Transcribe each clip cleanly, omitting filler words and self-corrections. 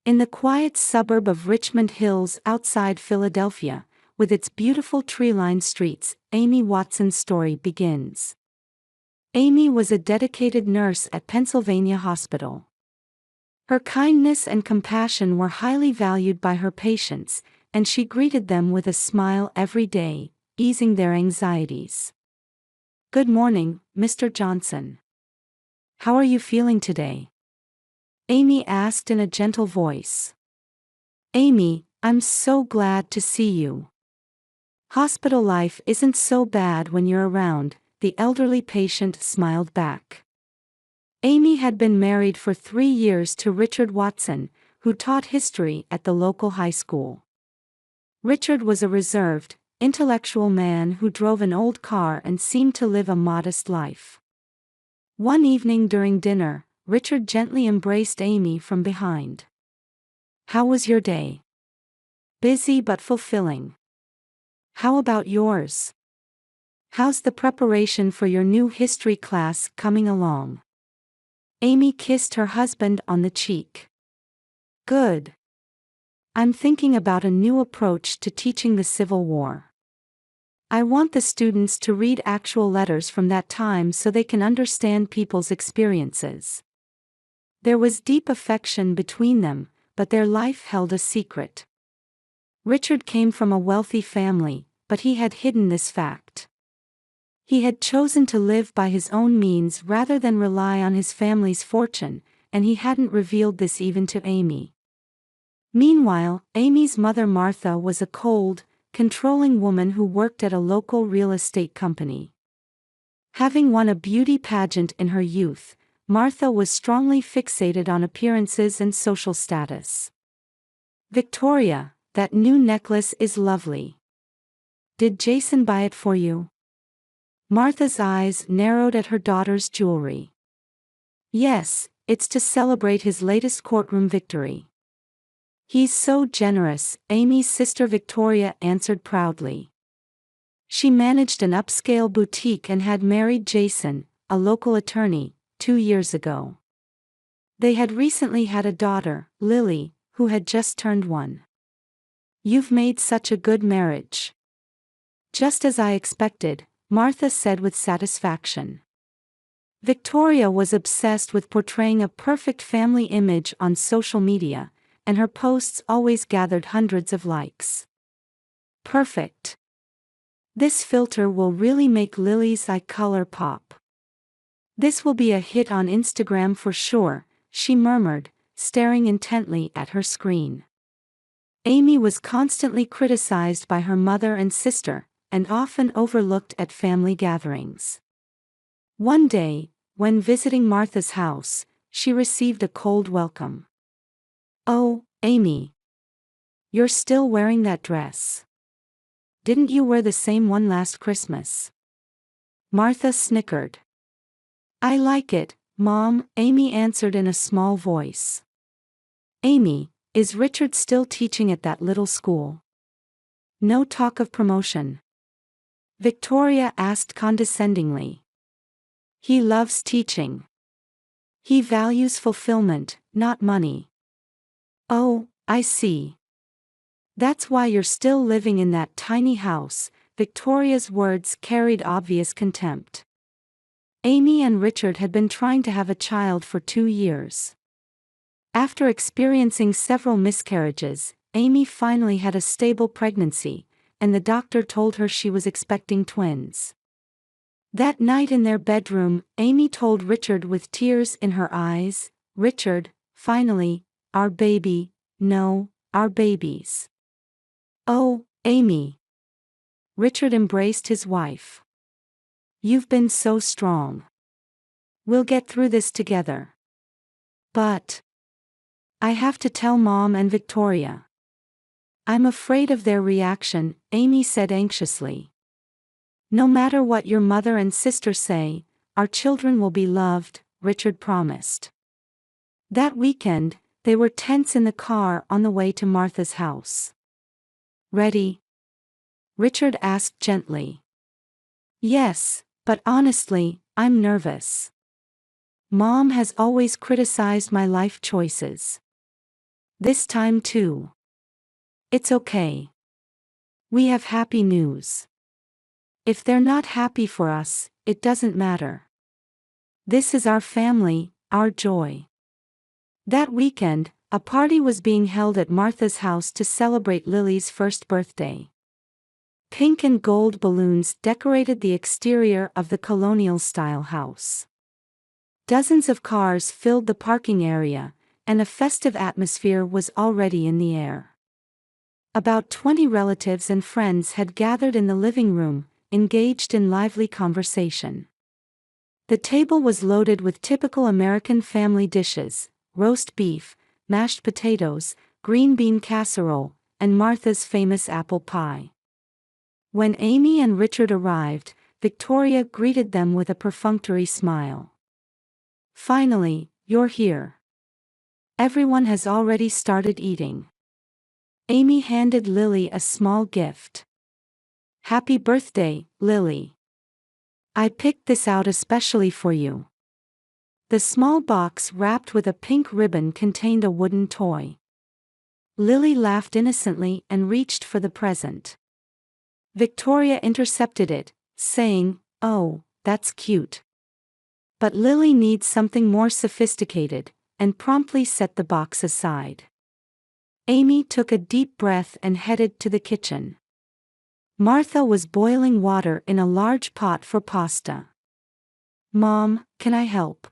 In the quiet suburb of Richmond Hills outside Philadelphia, with its beautiful tree-lined streets, Amy Watson's story begins. Amy was a dedicated nurse at Pennsylvania Hospital. Her kindness and compassion were highly valued by her patients, and she greeted them with a smile every day, easing their anxieties. "Good morning, Mr. Johnson. How are you feeling today?" Amy asked in a gentle voice. "Amy, I'm so glad to see you. Hospital life isn't so bad when you're around," the elderly patient smiled back. Amy had been married for 3 years to Richard Watson, who taught history at the local high school. Richard was a reserved, intellectual man who drove an old car and seemed to live a modest life. One evening during dinner, Richard gently embraced Amy from behind. "How was your day?" "Busy but fulfilling. How about yours? How's the preparation for your new history class coming along?" Amy kissed her husband on the cheek. "Good. I'm thinking about a new approach to teaching the Civil War. I want the students to read actual letters from that time so they can understand people's experiences." There was deep affection between them, but their life held a secret. Richard came from a wealthy family, but he had hidden this fact. He had chosen to live by his own means rather than rely on his family's fortune, and he hadn't revealed this even to Amy. Meanwhile, Amy's mother Martha was a cold, controlling woman who worked at a local real estate company. Having won a beauty pageant in her youth, Martha was strongly fixated on appearances and social status. "Victoria, that new necklace is lovely. Did Jason buy it for you?" Martha's eyes narrowed at her daughter's jewelry. "Yes, it's to celebrate his latest courtroom victory." "He's so generous," Amy's sister Victoria answered proudly. She managed an upscale boutique and had married Jason, a local attorney, 2 years ago. They had recently had a daughter, Lily, who had just turned 1. "You've made such a good marriage." "Just as I expected," Martha said with satisfaction. Victoria was obsessed with portraying a perfect family image on social media, and her posts always gathered hundreds of likes. "Perfect. This filter will really make Lily's eye color pop. This will be a hit on Instagram for sure," she murmured, staring intently at her screen. Amy was constantly criticized by her mother and sister, and often overlooked at family gatherings. One day, when visiting Martha's house, she received a cold welcome. "Oh, Amy. You're still wearing that dress. Didn't you wear the same one last Christmas?" Martha snickered. "I like it, Mom," Amy answered in a small voice. "Amy, is Richard still teaching at that little school? No talk of promotion?" Victoria asked condescendingly. "He loves teaching. He values fulfillment, not money." "Oh, I see. That's why you're still living in that tiny house," Victoria's words carried obvious contempt. Amy and Richard had been trying to have a child for 2 years. After experiencing several miscarriages, Amy finally had a stable pregnancy, and the doctor told her she was expecting twins. That night in their bedroom, Amy told Richard with tears in her eyes, "Richard, finally, our baby, no, our babies." "Oh, Amy." Richard embraced his wife. "You've been so strong. We'll get through this together." "But I have to tell Mom and Victoria. I'm afraid of their reaction," Amy said anxiously. "No matter what your mother and sister say, our children will be loved," Richard promised. That weekend, they were tense in the car on the way to Martha's house. "Ready?" Richard asked gently. "Yes, but honestly, I'm nervous. Mom has always criticized my life choices." This time too. It's okay. We have happy news. If they're not happy for us, it doesn't matter. This is our family, our joy. That weekend, a party was being held at Martha's house to celebrate Lily's first birthday. Pink and gold balloons decorated the exterior of the colonial-style house. Dozens of cars filled the parking area, and a festive atmosphere was already in the air. About 20 relatives and friends had gathered in the living room, engaged in lively conversation. The table was loaded with typical American family dishes: roast beef, mashed potatoes, green bean casserole, and Martha's famous apple pie. When Amy and Richard arrived, Victoria greeted them with a perfunctory smile. "Finally, you're here. Everyone has already started eating." Amy handed Lily a small gift. "Happy birthday, Lily. I picked this out especially for you." The small box wrapped with a pink ribbon contained a wooden toy. Lily laughed innocently and reached for the present. Victoria intercepted it, saying, "Oh, that's cute." But Lily needs something more sophisticated, and promptly set the box aside. Amy took a deep breath and headed to the kitchen. Martha was boiling water in a large pot for pasta. "Mom, can I help?"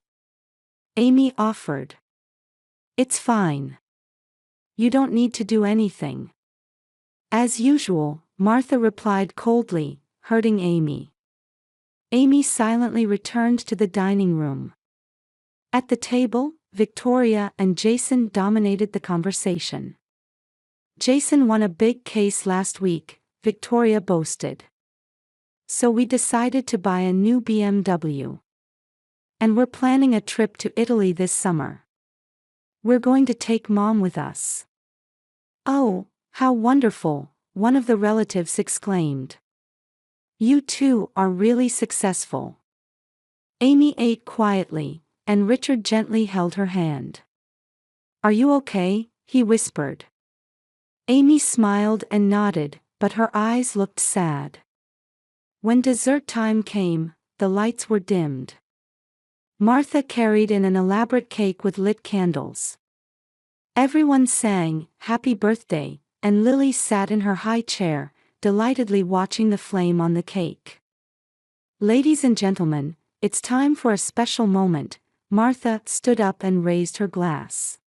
Amy offered. "It's fine. You don't need to do anything." As usual, Martha replied coldly, hurting Amy. Amy silently returned to the dining room. At the table, Victoria and Jason dominated the conversation. "Jason won a big case last week," Victoria boasted. "So we decided to buy a new BMW. And we're planning a trip to Italy this summer. We're going to take Mom with us." "Oh, how wonderful," one of the relatives exclaimed. "You two are really successful." Amy ate quietly, and Richard gently held her hand. "Are you okay?" he whispered. Amy smiled and nodded, but her eyes looked sad. When dessert time came, the lights were dimmed. Martha carried in an elaborate cake with lit candles. Everyone sang, "Happy Birthday," and Lily sat in her high chair, delightedly watching the flame on the cake. "Ladies and gentlemen, it's time for a special moment." Martha stood up and raised her glass.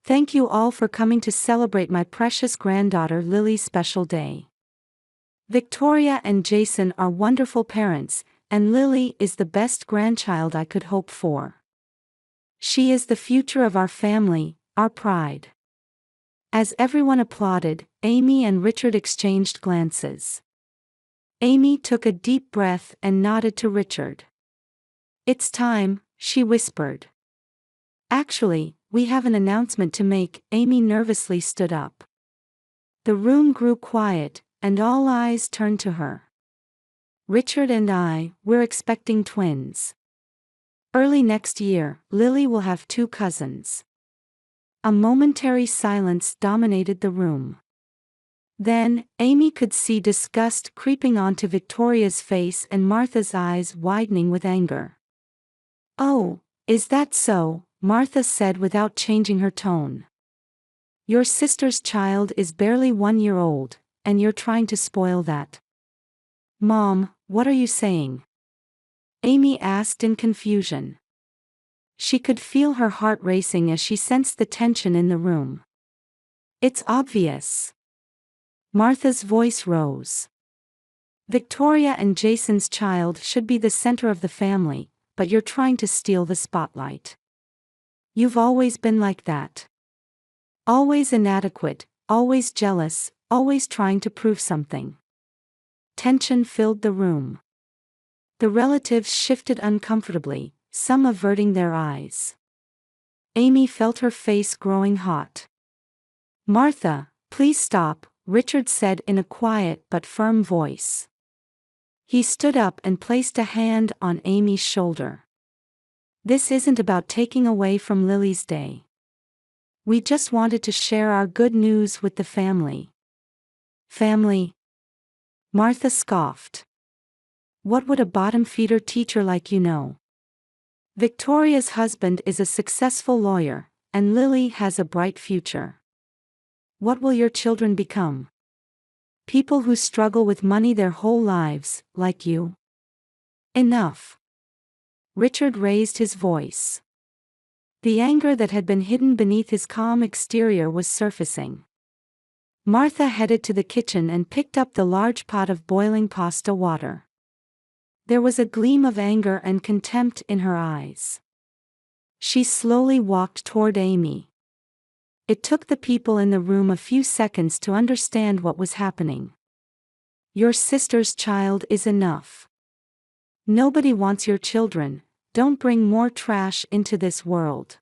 "Thank you all for coming to celebrate my precious granddaughter Lily's special day. Victoria and Jason are wonderful parents, and Lily is the best grandchild I could hope for. She is the future of our family, our pride." As everyone applauded, Amy and Richard exchanged glances. Amy took a deep breath and nodded to Richard. "It's time," she whispered. "Actually, we have an announcement to make." Amy nervously stood up. The room grew quiet, and all eyes turned to her. "Richard and we're expecting twins. Early next year, Lily will have 2 cousins." A momentary silence dominated the room. Then, Amy could see disgust creeping onto Victoria's face and Martha's eyes widening with anger. "Oh, is that so?" Martha said without changing her tone. "Your sister's child is barely 1 year old, and you're trying to spoil that." "Mom, what are you saying?" Amy asked in confusion. She could feel her heart racing as she sensed the tension in the room. "It's obvious." Martha's voice rose. "Victoria and Jason's child should be the center of the family, but you're trying to steal the spotlight. You've always been like that. Always inadequate, always jealous, always trying to prove something." Tension filled the room. The relatives shifted uncomfortably, some averting their eyes. Amy felt her face growing hot. "Martha, please stop," Richard said in a quiet but firm voice. He stood up and placed a hand on Amy's shoulder. "This isn't about taking away from Lily's day. We just wanted to share our good news with the family. Family? Martha scoffed. What would a bottom-feeder teacher like you know? Victoria's husband is a successful lawyer, and Lily has a bright future. What will your children become? People who struggle with money their whole lives, like you? Enough. Richard raised his voice. The anger that had been hidden beneath his calm exterior was surfacing. Martha headed to the kitchen and picked up the large pot of boiling pasta water. There was a gleam of anger and contempt in her eyes. She slowly walked toward Amy. It took the people in the room a few seconds to understand what was happening. Your sister's child is enough. Nobody wants your children. Don't bring more trash into this world.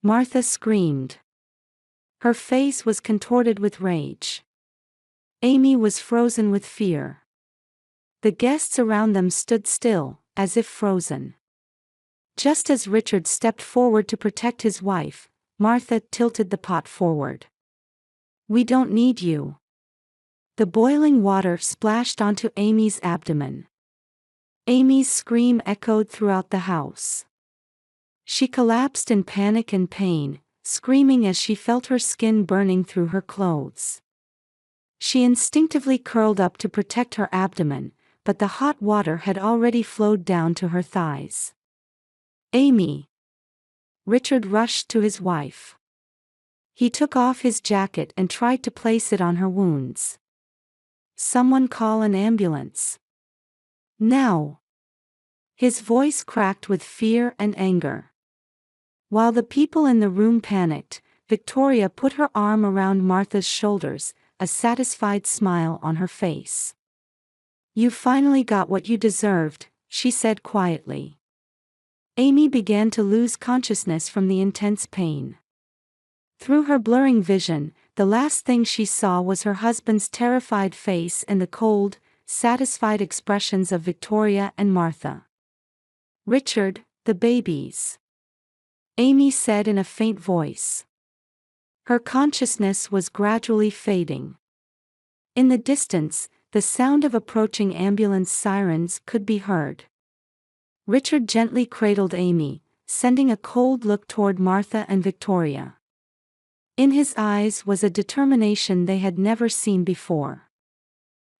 Martha screamed. Her face was contorted with rage. Amy was frozen with fear. The guests around them stood still, as if frozen. Just as Richard stepped forward to protect his wife, Martha tilted the pot forward. We don't need you. The boiling water splashed onto Amy's abdomen. Amy's scream echoed throughout the house. She collapsed in panic and pain, screaming as she felt her skin burning through her clothes. She instinctively curled up to protect her abdomen, but the hot water had already flowed down to her thighs. Amy! Richard rushed to his wife. He took off his jacket and tried to place it on her wounds. Someone call an ambulance. Now! His voice cracked with fear and anger. While the people in the room panicked, Victoria put her arm around Martha's shoulders, a satisfied smile on her face. You finally got what you deserved, she said quietly. Amy began to lose consciousness from the intense pain. Through her blurring vision, the last thing she saw was her husband's terrified face and the cold, satisfied expressions of Victoria and Martha. Richard, the babies. Amy said in a faint voice. Her consciousness was gradually fading. In the distance, the sound of approaching ambulance sirens could be heard. Richard gently cradled Amy, sending a cold look toward Martha and Victoria. In his eyes was a determination they had never seen before.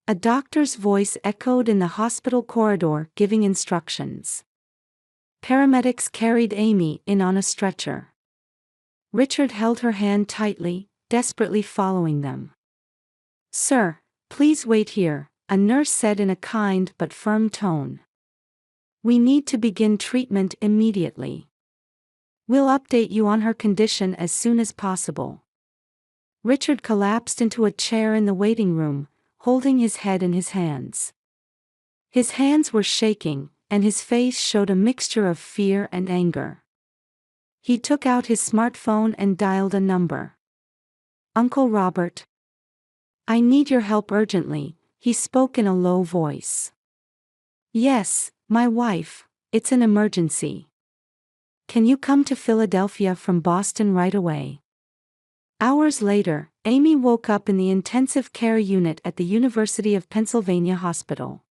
A doctor's voice echoed in the hospital corridor giving instructions. Paramedics carried Amy in on a stretcher. Richard held her hand tightly, desperately following them. Sir, please wait here, a nurse said in a kind but firm tone. We need to begin treatment immediately. We'll update you on her condition as soon as possible. Richard collapsed into a chair in the waiting room, holding his head in his hands. His hands were shaking, and his face showed a mixture of fear and anger. He took out his smartphone and dialed a number. Uncle Robert. I need your help urgently, he spoke in a low voice. Yes, my wife, it's an emergency. Can you come to Philadelphia from Boston right away? Hours later, Amy woke up in the intensive care unit at the University of Pennsylvania Hospital.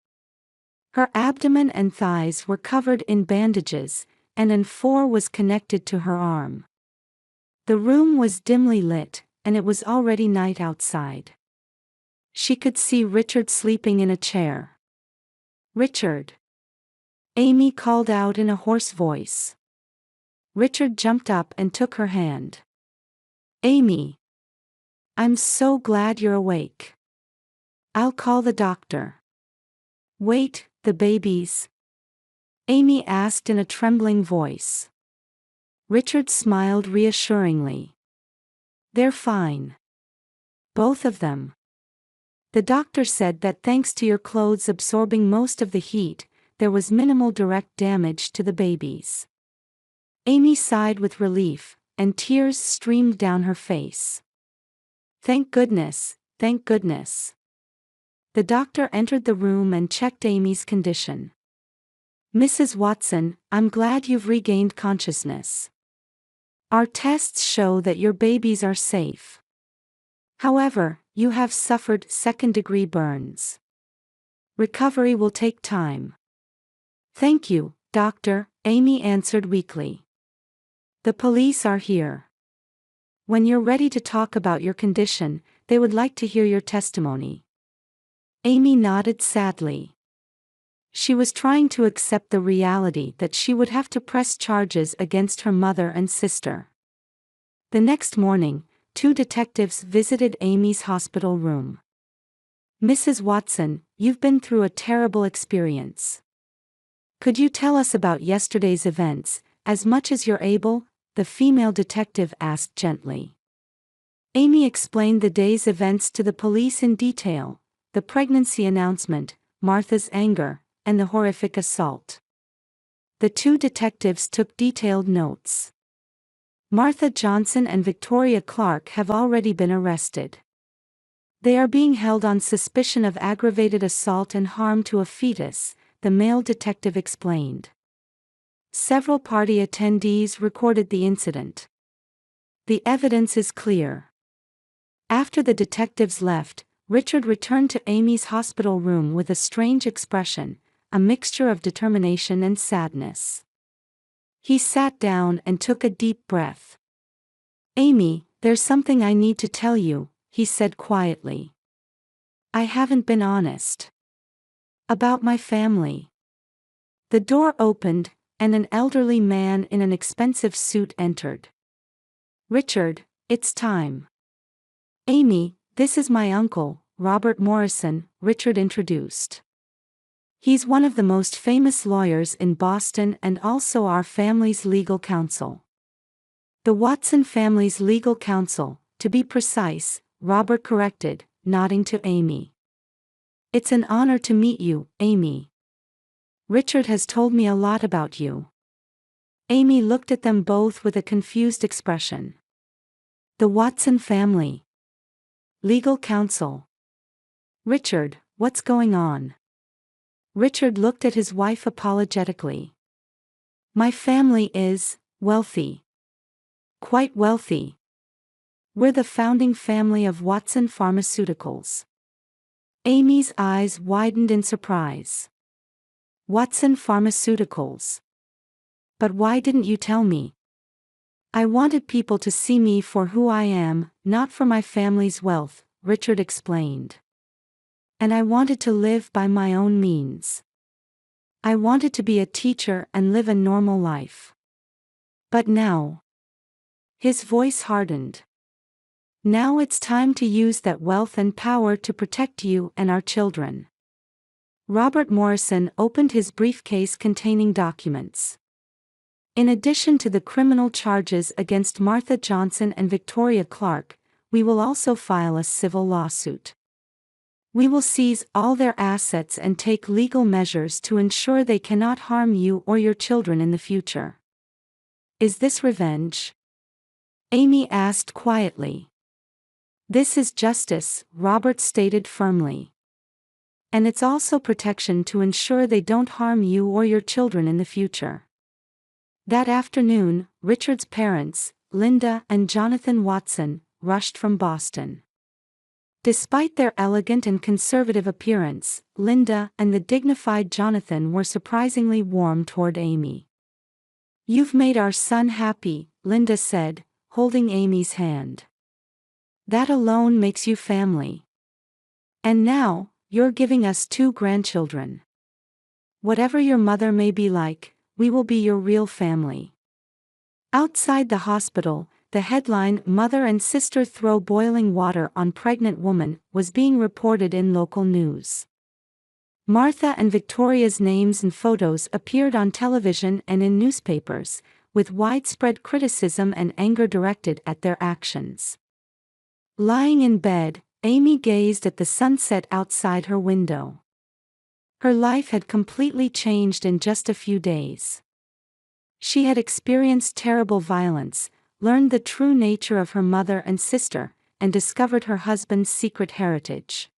Her abdomen and thighs were covered in bandages, and an N4 was connected to her arm. The room was dimly lit, and it was already night outside. She could see Richard sleeping in a chair. Richard! Amy called out in a hoarse voice. Richard jumped up and took her hand. Amy! I'm so glad you're awake. I'll call the doctor. Wait, the babies? Amy asked in a trembling voice. Richard smiled reassuringly. They're fine. Both of them. The doctor said that thanks to your clothes absorbing most of the heat, there was minimal direct damage to the babies. Amy sighed with relief, and tears streamed down her face. Thank goodness, thank goodness. The doctor entered the room and checked Amy's condition. Mrs. Watson, I'm glad you've regained consciousness. Our tests show that your babies are safe. However, you have suffered second-degree burns. Recovery will take time. Thank you, doctor, Amy answered weakly. The police are here. When you're ready to talk about your condition, they would like to hear your testimony. Amy nodded sadly. She was trying to accept the reality that she would have to press charges against her mother and sister. The next morning, 2 detectives visited Amy's hospital room. Mrs. Watson, you've been through a terrible experience. Could you tell us about yesterday's events, as much as you're able? The female detective asked gently. Amy explained the day's events to the police in detail: the pregnancy announcement, Martha's anger, and the horrific assault. The 2 detectives took detailed notes. Martha Johnson and Victoria Clark have already been arrested. They are being held on suspicion of aggravated assault and harm to a fetus, the male detective explained. Several party attendees recorded the incident. The evidence is clear. After the detectives left, Richard returned to Amy's hospital room with a strange expression, a mixture of determination and sadness. He sat down and took a deep breath. Amy, there's something I need to tell you, he said quietly. I haven't been honest. About my family. The door opened, and an elderly man in an expensive suit entered. Richard, it's time. Amy, this is my uncle, Robert Morrison, Richard introduced. He's one of the most famous lawyers in Boston and also our family's legal counsel. The Watson family's legal counsel, to be precise, Robert corrected, nodding to Amy. It's an honor to meet you, Amy. Richard has told me a lot about you. Amy looked at them both with a confused expression. The Watson family. Legal counsel. Richard, what's going on? Richard looked at his wife apologetically. My family is wealthy. Quite wealthy. We're the founding family of Watson Pharmaceuticals. Amy's eyes widened in surprise. Watson Pharmaceuticals. But why didn't you tell me? I wanted people to see me for who I am, not for my family's wealth, Richard explained. And I wanted to live by my own means. I wanted to be a teacher and live a normal life. But now. His voice hardened. Now it's time to use that wealth and power to protect you and our children. Robert Morrison opened his briefcase containing documents. In addition to the criminal charges against Martha Johnson and Victoria Clark, we will also file a civil lawsuit. We will seize all their assets and take legal measures to ensure they cannot harm you or your children in the future. Is this revenge? Amy asked quietly. This is justice, Robert stated firmly. And it's also protection to ensure they don't harm you or your children in the future. That afternoon, Richard's parents, Linda and Jonathan Watson, rushed from Boston. Despite their elegant and conservative appearance, Linda and the dignified Jonathan were surprisingly warm toward Amy. You've made our son happy, Linda said, holding Amy's hand. That alone makes you family. And now, you're giving us 2 grandchildren. Whatever your mother may be like, we will be your real family. Outside the hospital, the headline "Mother and Sister Throw Boiling Water on Pregnant Woman" was being reported in local news. Martha and Victoria's names and photos appeared on television and in newspapers, with widespread criticism and anger directed at their actions. Lying in bed, Amy gazed at the sunset outside her window. Her life had completely changed in just a few days. She had experienced terrible violence, learned the true nature of her mother and sister, and discovered her husband's secret heritage.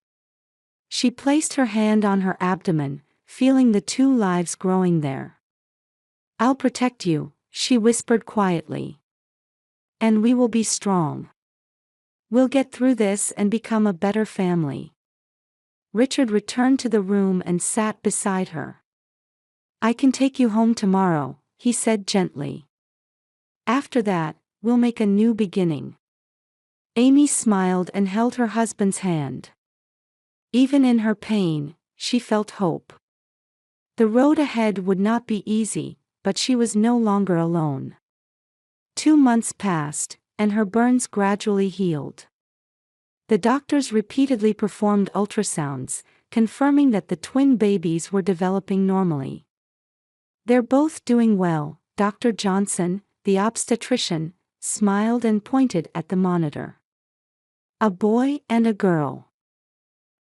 She placed her hand on her abdomen, feeling the 2 lives growing there. I'll protect you, she whispered quietly. And we will be strong. We'll get through this and become a better family. Richard returned to the room and sat beside her. I can take you home tomorrow, he said gently. After that, we'll make a new beginning. Amy smiled and held her husband's hand. Even in her pain, she felt hope. The road ahead would not be easy, but she was no longer alone. 2 months passed, and her burns gradually healed. The doctors repeatedly performed ultrasounds, confirming that the twin babies were developing normally. They're both doing well, Dr. Johnson, the obstetrician, smiled and pointed at the monitor. A boy and a girl.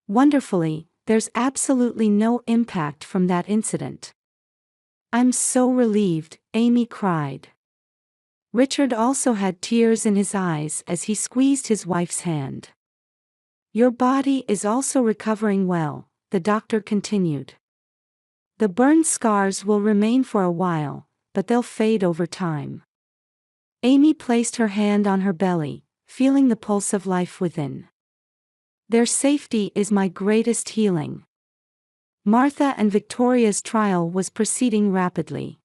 Wonderfully, there's absolutely no impact from that incident. I'm so relieved, Amy cried. Richard also had tears in his eyes as he squeezed his wife's hand. Your body is also recovering well, the doctor continued. The burn scars will remain for a while, but they'll fade over time. Amy placed her hand on her belly, feeling the pulse of life within. Their safety is my greatest healing. Martha and Victoria's trial was proceeding rapidly.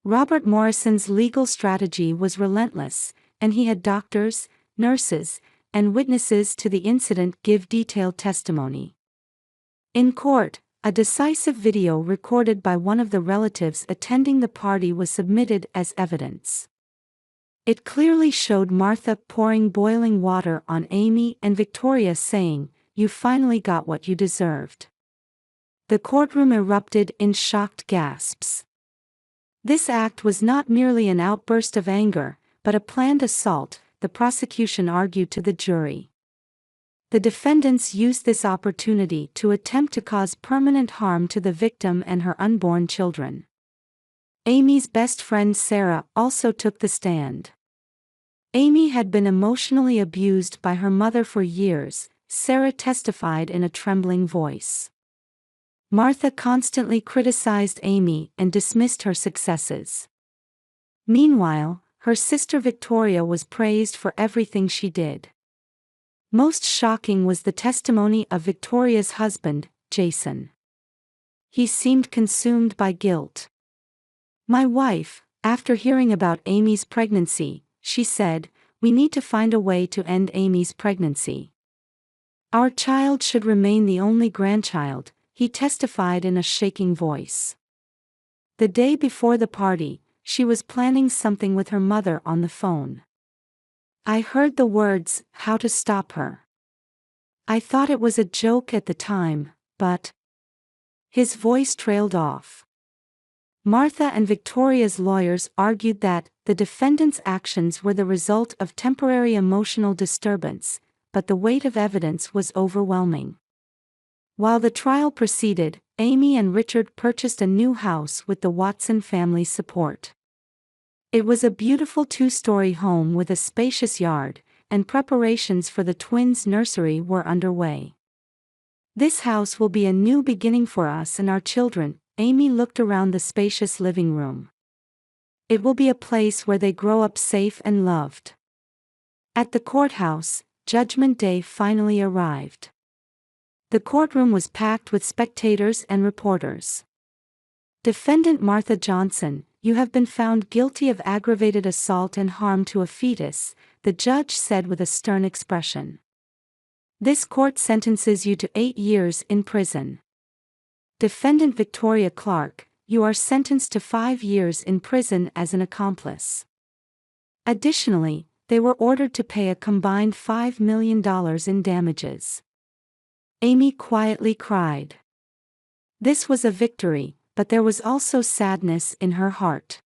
Robert Morrison's legal strategy was relentless, and he had doctors, nurses, and witnesses to the incident give detailed testimony. In court, a decisive video recorded by one of the relatives attending the party was submitted as evidence. It clearly showed Martha pouring boiling water on Amy and Victoria saying, "You finally got what you deserved." The courtroom erupted in shocked gasps. This act was not merely an outburst of anger, but a planned assault, the prosecution argued to the jury. The defendants used this opportunity to attempt to cause permanent harm to the victim and her unborn children. Amy's best friend Sarah also took the stand. Amy had been emotionally abused by her mother for years, Sarah testified in a trembling voice. Martha constantly criticized Amy and dismissed her successes. Meanwhile, her sister Victoria was praised for everything she did. Most shocking was the testimony of Victoria's husband, Jason. He seemed consumed by guilt. My wife, after hearing about Amy's pregnancy, she said, "We need to find a way to end Amy's pregnancy. Our child should remain the only grandchild," he testified in a shaking voice. The day before the party, she was planning something with her mother on the phone. I heard the words, "How to stop her." I thought it was a joke at the time, but... His voice trailed off. Martha and Victoria's lawyers argued that the defendants' actions were the result of temporary emotional disturbance, but the weight of evidence was overwhelming. While the trial proceeded, Amy and Richard purchased a new house with the Watson family's support. It was a beautiful 2-story home with a spacious yard, and preparations for the twins' nursery were underway. This house will be a new beginning for us and our children, Amy looked around the spacious living room. It will be a place where they grow up safe and loved. At the courthouse, Judgment Day finally arrived. The courtroom was packed with spectators and reporters. Defendant Martha Johnson, you have been found guilty of aggravated assault and harm to a fetus, the judge said with a stern expression. This court sentences you to 8 years in prison. Defendant Victoria Clark, you are sentenced to 5 years in prison as an accomplice. Additionally, they were ordered to pay a combined $5 million in damages. Amy quietly cried. This was a victory, but there was also sadness in her heart.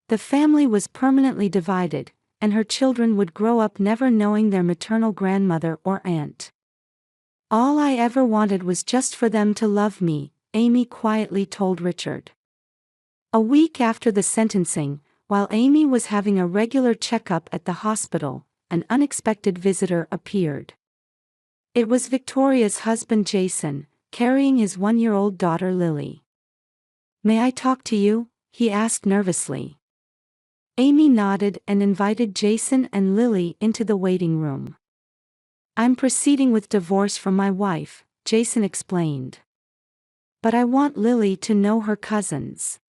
The family was permanently divided, and her children would grow up never knowing their maternal grandmother or aunt. All I ever wanted was just for them to love me, Amy quietly told Richard. A week after the sentencing, while Amy was having a regular checkup at the hospital, an unexpected visitor appeared. It was Victoria's husband Jason, carrying his 1-year-old daughter Lily. May I talk to you? He asked nervously. Amy nodded and invited Jason and Lily into the waiting room. "I'm proceeding with divorce from my wife," Jason explained. "But I want Lily to know her cousins.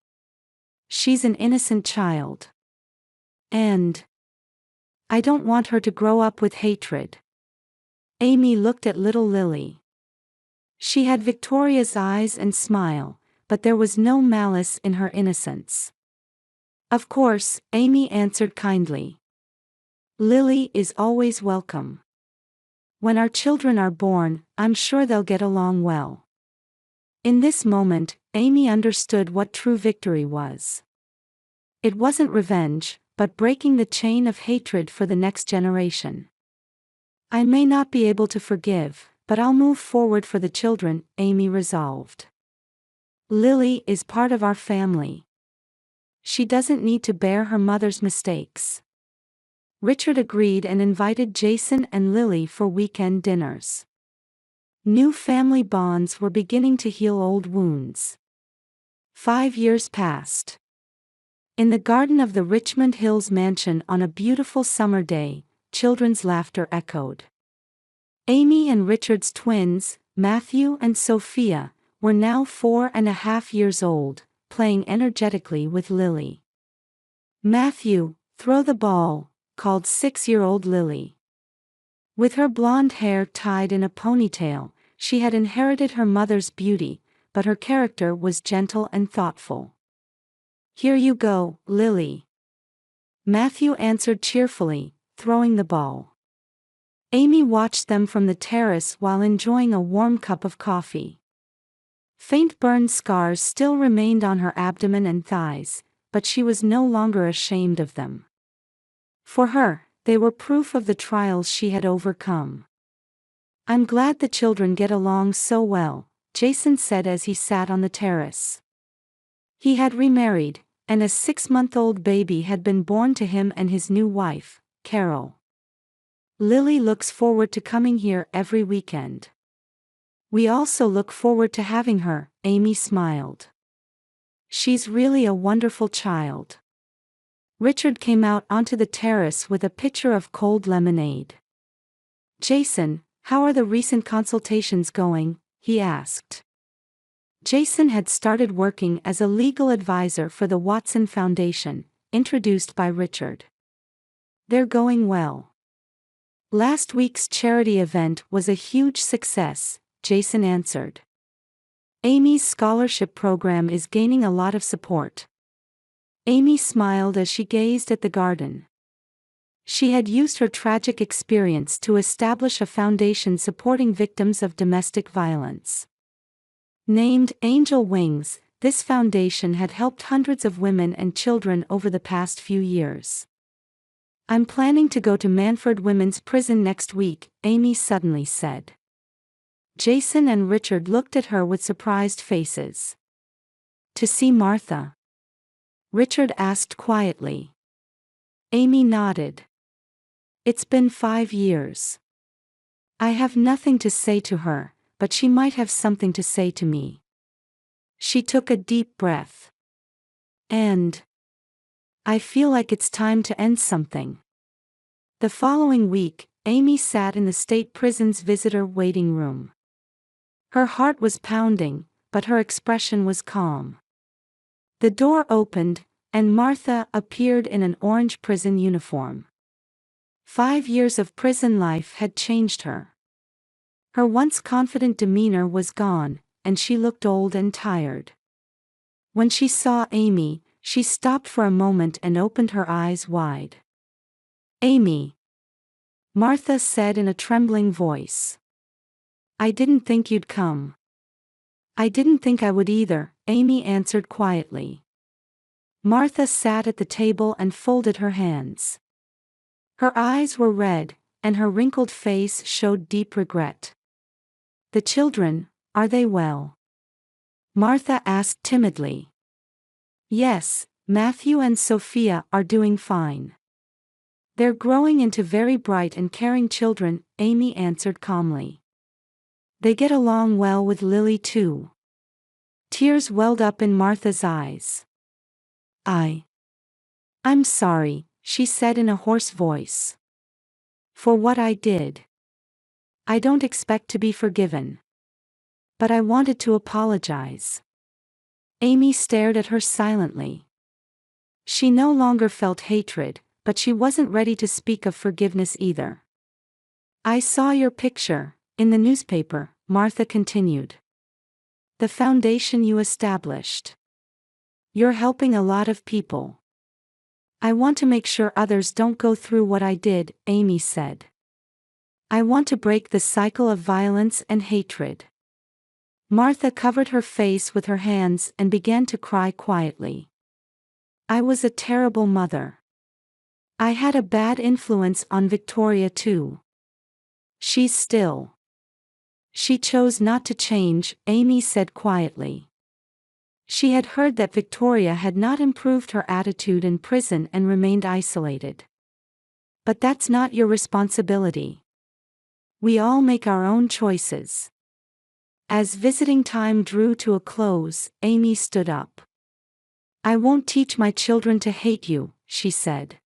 She's an innocent child. And I don't want her to grow up with hatred." Amy looked at little Lily. She had Victoria's eyes and smile, but there was no malice in her innocence. "Of course," Amy answered kindly. "Lily is always welcome. When our children are born, I'm sure they'll get along well." In this moment, Amy understood what true victory was. It wasn't revenge, but breaking the chain of hatred for the next generation. "I may not be able to forgive, but I'll move forward for the children," Amy resolved. "Lily is part of our family. She doesn't need to bear her mother's mistakes." Richard agreed and invited Jason and Lily for weekend dinners. New family bonds were beginning to heal old wounds. 5 years passed. In the garden of the Richmond Hills mansion on a beautiful summer day, children's laughter echoed. Amy and Richard's twins, Matthew and Sophia, were now 4.5 years old, playing energetically with Lily. "Matthew, throw the ball," called 6-year-old Lily. With her blonde hair tied in a ponytail, she had inherited her mother's beauty, but her character was gentle and thoughtful. "Here you go, Lily." Matthew answered cheerfully, throwing the ball. Amy watched them from the terrace while enjoying a warm cup of coffee. Faint burn scars still remained on her abdomen and thighs, but she was no longer ashamed of them. For her, they were proof of the trials she had overcome. "I'm glad the children get along so well," Jason said as he sat on the terrace. He had remarried, and a 6-month-old baby had been born to him and his new wife, Carol. "Lily looks forward to coming here every weekend. We also look forward to having her," Amy smiled. "She's really a wonderful child." Richard came out onto the terrace with a pitcher of cold lemonade. "Jason, how are the recent consultations going?" he asked. Jason had started working as a legal advisor for the Watson Foundation, introduced by Richard. "They're going well. Last week's charity event was a huge success," Jason answered. "Amy's scholarship program is gaining a lot of support." Amy smiled as she gazed at the garden. She had used her tragic experience to establish a foundation supporting victims of domestic violence. Named Angel Wings, this foundation had helped hundreds of women and children over the past few years. "I'm planning to go to Manford Women's Prison next week," Amy suddenly said. Jason and Richard looked at her with surprised faces. "To see Martha?" Richard asked quietly. Amy nodded. "It's been 5 years. I have nothing to say to her, but she might have something to say to me." She took a deep breath. "And I feel like it's time to end something." The following week, Amy sat in the state prison's visitor waiting room. Her heart was pounding, but her expression was calm. The door opened, and Martha appeared in an orange prison uniform. 5 years of prison life had changed her. Her once confident demeanor was gone, and she looked old and tired. When she saw Amy, she stopped for a moment and opened her eyes wide. "Amy," Martha said in a trembling voice. "I didn't think you'd come." "I didn't think I would either," Amy answered quietly. Martha sat at the table and folded her hands. Her eyes were red, and her wrinkled face showed deep regret. "The children, are they well?" Martha asked timidly. "Yes, Matthew and Sophia are doing fine. They're growing into very bright and caring children," Amy answered calmly. "They get along well with Lily too." Tears welled up in Martha's eyes. I'm sorry, she said in a hoarse voice. For what I did. I don't expect to be forgiven. But I wanted to apologize. Amy stared at her silently. She no longer felt hatred, but she wasn't ready to speak of forgiveness either. I saw your picture, in the newspaper, Martha continued. The foundation you established. You're helping a lot of people. I want to make sure others don't go through what I did, Amy said. I want to break the cycle of violence and hatred. Martha covered her face with her hands and began to cry quietly. I was a terrible mother. I had a bad influence on Victoria too. She's still. She chose not to change, Amy said quietly. She had heard that Victoria had not improved her attitude in prison and remained isolated. But that's not your responsibility. We all make our own choices. As visiting time drew to a close, Amy stood up. I won't teach my children to hate you, she said.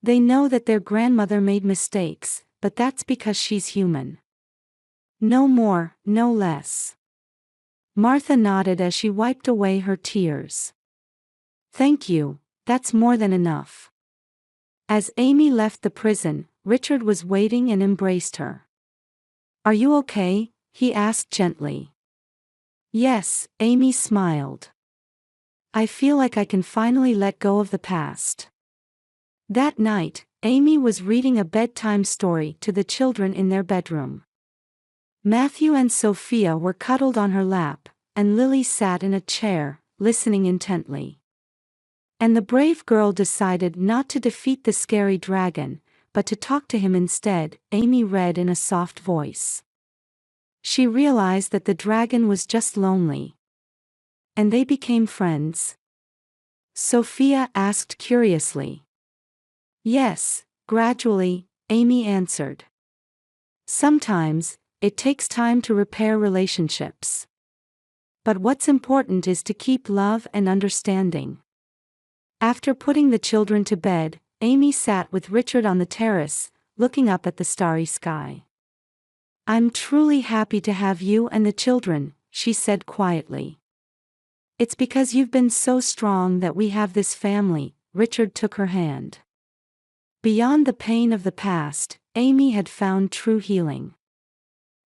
They know that their grandmother made mistakes, but that's because she's human. No more, no less. Martha nodded as she wiped away her tears. Thank you, that's more than enough. As Amy left the prison, Richard was waiting and embraced her. Are you okay? He asked gently. Yes, Amy smiled. I feel like I can finally let go of the past. That night, Amy was reading a bedtime story to the children in their bedroom. Matthew and Sophia were cuddled on her lap, and Lily sat in a chair, listening intently. And the brave girl decided not to defeat the scary dragon, but to talk to him instead, Amy read in a soft voice. She realized that the dragon was just lonely. And they became friends. Sophia asked curiously. Yes, gradually, Amy answered. Sometimes, it takes time to repair relationships. But what's important is to keep love and understanding. After putting the children to bed, Amy sat with Richard on the terrace, looking up at the starry sky. I'm truly happy to have you and the children, she said quietly. It's because you've been so strong that we have this family, Richard took her hand. Beyond the pain of the past, Amy had found true healing.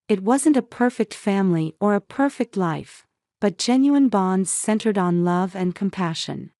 It wasn't a perfect family or a perfect life, but genuine bonds centered on love and compassion.